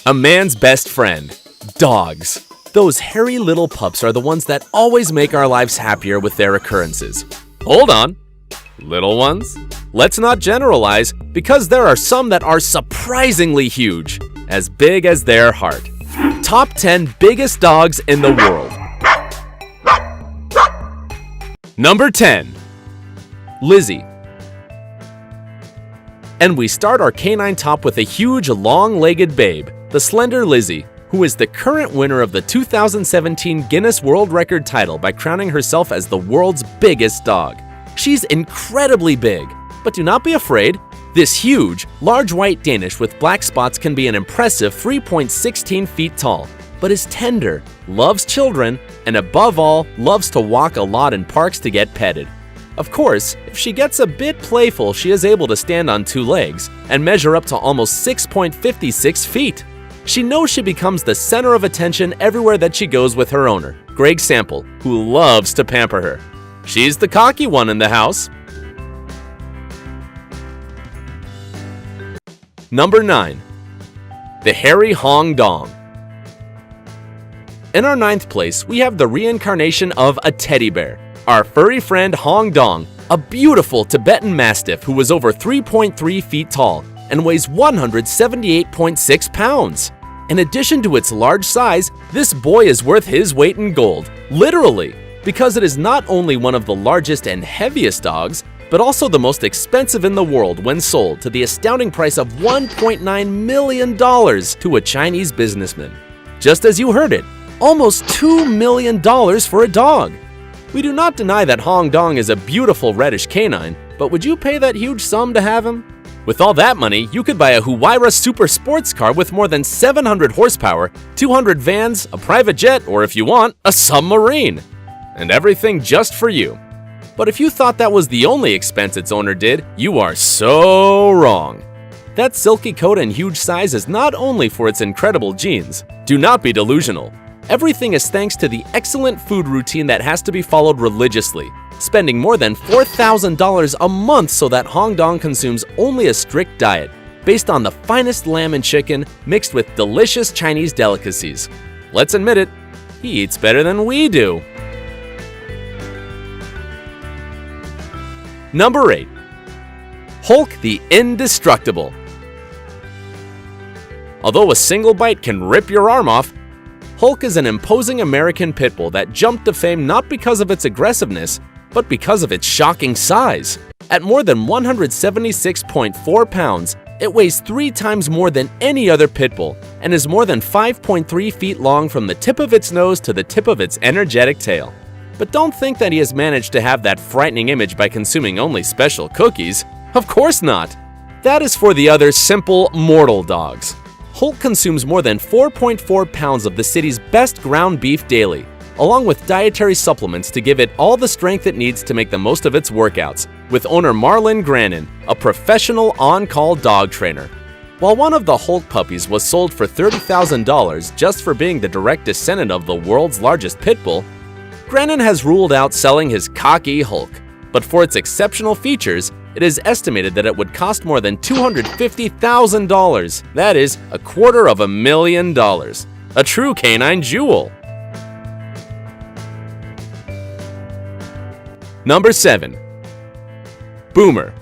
A man's best friend. Dogs. Those hairy little pups are the ones that always make our lives happier with their occurrences. Hold on. Little ones? Let's not generalize, because there are some that are surprisingly huge, as big as their heart. Top 10 biggest dogs in the world. Number 10. Lizzie. And we start our canine top with a huge, long-legged babe, the slender Lizzie, who is the current winner of the 2017 Guinness World Record title by crowning herself as the world's biggest dog. She's incredibly big, but do not be afraid. This huge, large white Danish with black spots can be an impressive 3.16 feet tall, but is tender, loves children, and above all, loves to walk a lot in parks to get petted. Of course, if she gets a bit playful, she is able to stand on 2 legs and measure up to almost 6.56 feet. She knows she becomes the center of attention everywhere that she goes with her owner, Greg Sample, who loves to pamper her. She's the cocky one in the house. Number 9. The hairy Hong Dong. In our 9th place, we have the reincarnation of a teddy bear, our furry friend Hong Dong, a beautiful Tibetan Mastiff who was over 3.3 feet tall and weighs 178.6 pounds. In addition to its large size, this boy is worth his weight in gold, literally, because it is not only one of the largest and heaviest dogs, but also the most expensive in the world when sold to the astounding price of $1.9 million to a Chinese businessman. Just as you heard it, almost $2 million for a dog. We do not deny that Hong Dong is a beautiful reddish canine, but would you pay that huge sum to have him? With all that money, you could buy a Huayra super sports car with more than 700 horsepower, 200 vans, a private jet, or if you want, a submarine. And everything just for you. But if you thought that was the only expense its owner did, you are so wrong. That silky coat and huge size is not only for its incredible genes. Do not be delusional. Everything is thanks to the excellent food routine that has to be followed religiously, spending more than $4,000 a month so that Hong Dong consumes only a strict diet, based on the finest lamb and chicken mixed with delicious Chinese delicacies. Let's admit it, he eats better than we do. Number 8. Hulk the Indestructible. Although a single bite can rip your arm off, Hulk is an imposing American pit bull that jumped to fame not because of its aggressiveness, but because of its shocking size. At more than 176.4 pounds, it weighs 3 times more than any other pit bull and is more than 5.3 feet long from the tip of its nose to the tip of its energetic tail. But don't think that he has managed to have that frightening image by consuming only special cookies. Of course not. That is for the other simple, mortal dogs. Hulk consumes more than 4.4 pounds of the city's best ground beef daily, along with dietary supplements to give it all the strength it needs to make the most of its workouts, with owner Marlon Grannon, a professional on-call dog trainer. While one of the Hulk puppies was sold for $30,000 just for being the direct descendant of the world's largest pit bull, Grannon has ruled out selling his cocky Hulk, but for its exceptional features, it is estimated that it would cost more than $250,000. That is, $250,000. A true canine jewel. Number 7. Boomer.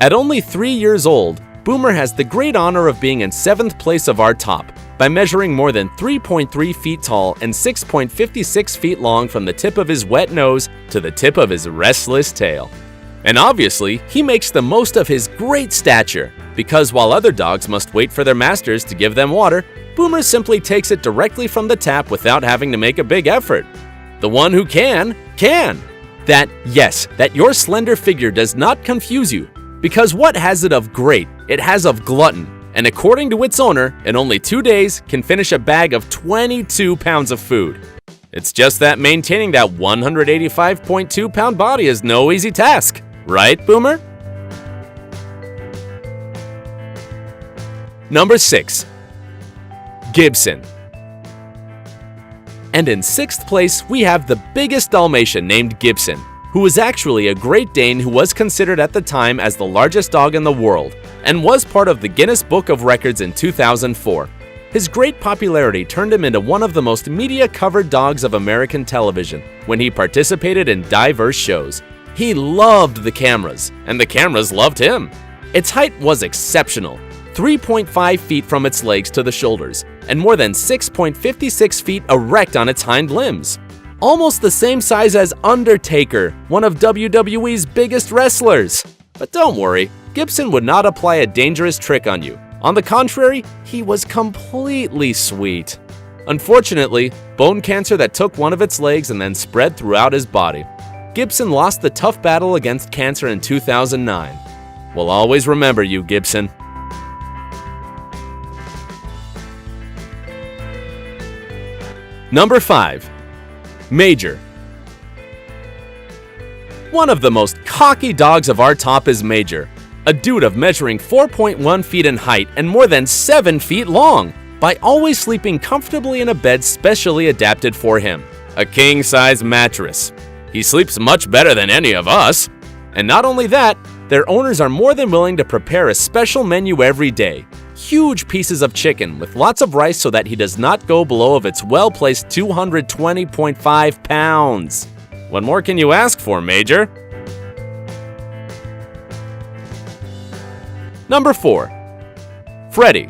At only 3 years old, Boomer has the great honor of being in 7th place of our top by measuring more than 3.3 feet tall and 6.56 feet long from the tip of his wet nose to the tip of his restless tail. And obviously, he makes the most of his great stature, because while other dogs must wait for their masters to give them water, Boomer simply takes it directly from the tap without having to make a big effort. The one who can. That your slender figure does not confuse you, because what has it of great? It has of glutton. And according to its owner, in only 2 days can finish a bag of 22 pounds of food. It's just that maintaining that 185.2-pound body is no easy task, right, Boomer? Number 6. Gibson. And in 6th place, we have the biggest Dalmatian named Gibson, who was actually a Great Dane who was considered at the time as the largest dog in the world and was part of the Guinness Book of Records in 2004. His great popularity turned him into one of the most media-covered dogs of American television when he participated in diverse shows. He loved the cameras, and the cameras loved him. Its height was exceptional, 3.5 feet from its legs to the shoulders, and more than 6.56 feet erect on its hind limbs. Almost the same size as Undertaker, one of WWE's biggest wrestlers. But don't worry, Gibson would not apply a dangerous trick on you. On the contrary, he was completely sweet. Unfortunately, bone cancer that took one of its legs and then spread throughout his body. Gibson lost the tough battle against cancer in 2009. We'll always remember you, Gibson. Number 5. Major. One of the most cocky dogs of our top is Major, a dude of measuring 4.1 feet in height and more than 7 feet long, by always sleeping comfortably in a bed specially adapted for him, a king-size mattress. He sleeps much better than any of us. And not only that, their owners are more than willing to prepare a special menu every day. Huge pieces of chicken with lots of rice so that he does not go below of its well-placed 220.5 pounds. What more can you ask for, Major? Number 4. Freddy.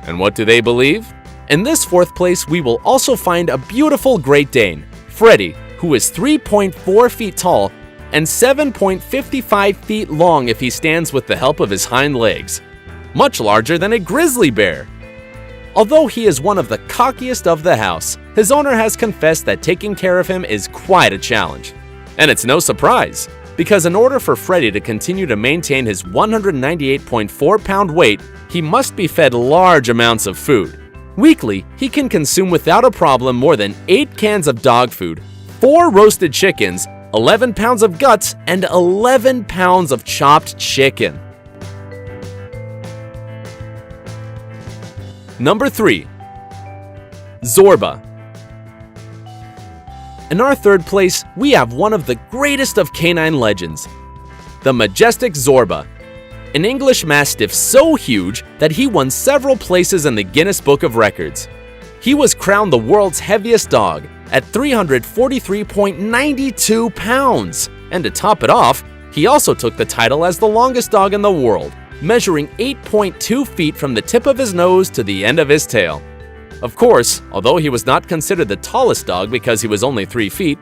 And what do they believe? In this 4th place, we will also find a beautiful Great Dane, Freddy, who is 3.4 feet tall and 7.55 feet long if he stands with the help of his hind legs. Much larger than a grizzly bear. Although he is one of the cockiest of the house, his owner has confessed that taking care of him is quite a challenge. And it's no surprise, because in order for Freddy to continue to maintain his 198.4-pound weight, he must be fed large amounts of food. Weekly, he can consume without a problem more than 8 cans of dog food, 4 roasted chickens, 11 pounds of guts, and 11 pounds of chopped chicken. Number 3. Zeba. In our 3rd place, we have one of the greatest of canine legends, the majestic Zeba, an English Mastiff so huge that he won several places in the Guinness Book of Records. He was crowned the world's heaviest dog at 343.92 pounds, and to top it off, he also took the title as the longest dog in the world, measuring 8.2 feet from the tip of his nose to the end of his tail. Of course, although he was not considered the tallest dog because he was only 3 feet,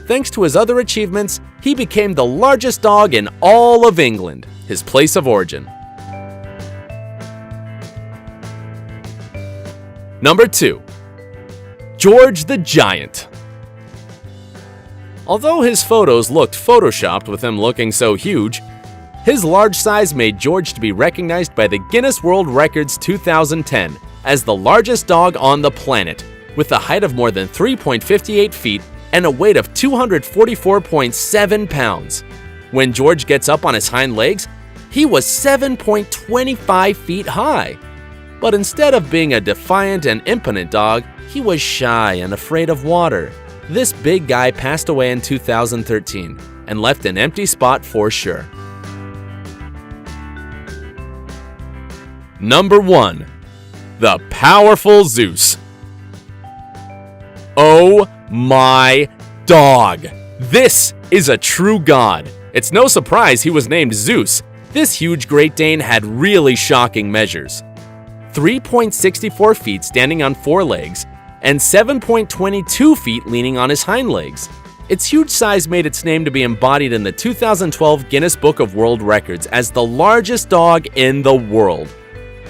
thanks to his other achievements, he became the largest dog in all of England, his place of origin. Number 2. George the Giant. Although his photos looked photoshopped with him looking so huge, his large size made George to be recognized by the Guinness World Records 2010 as the largest dog on the planet, with a height of more than 3.58 feet and a weight of 244.7 pounds. When George gets up on his hind legs, he was 7.25 feet high. But instead of being a defiant and impotent dog, he was shy and afraid of water. This big guy passed away in 2013 and left an empty spot for sure. Number 1. The powerful Zeus. Oh my dog! This is a true god. It's no surprise he was named Zeus. This huge Great Dane had really shocking measures. 3.64 feet standing on 4 legs, and 7.22 feet leaning on his hind legs. Its huge size made its name to be embodied in the 2012 Guinness Book of World Records as the largest dog in the world.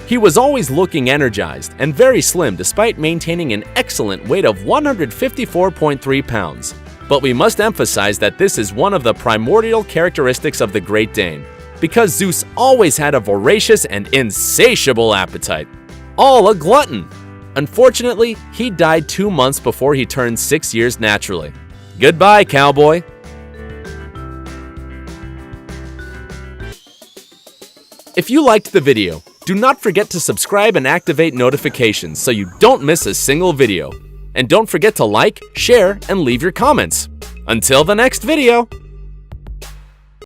He was always looking energized and very slim despite maintaining an excellent weight of 154.3 pounds. But we must emphasize that this is one of the primordial characteristics of the Great Dane, because Zeus always had a voracious and insatiable appetite. All a glutton. Unfortunately, he died 2 months before he turned 6 years naturally. Goodbye, cowboy. If you liked the video, do not forget to subscribe and activate notifications so you don't miss a single video. And don't forget to like, share, and leave your comments. Until the next video!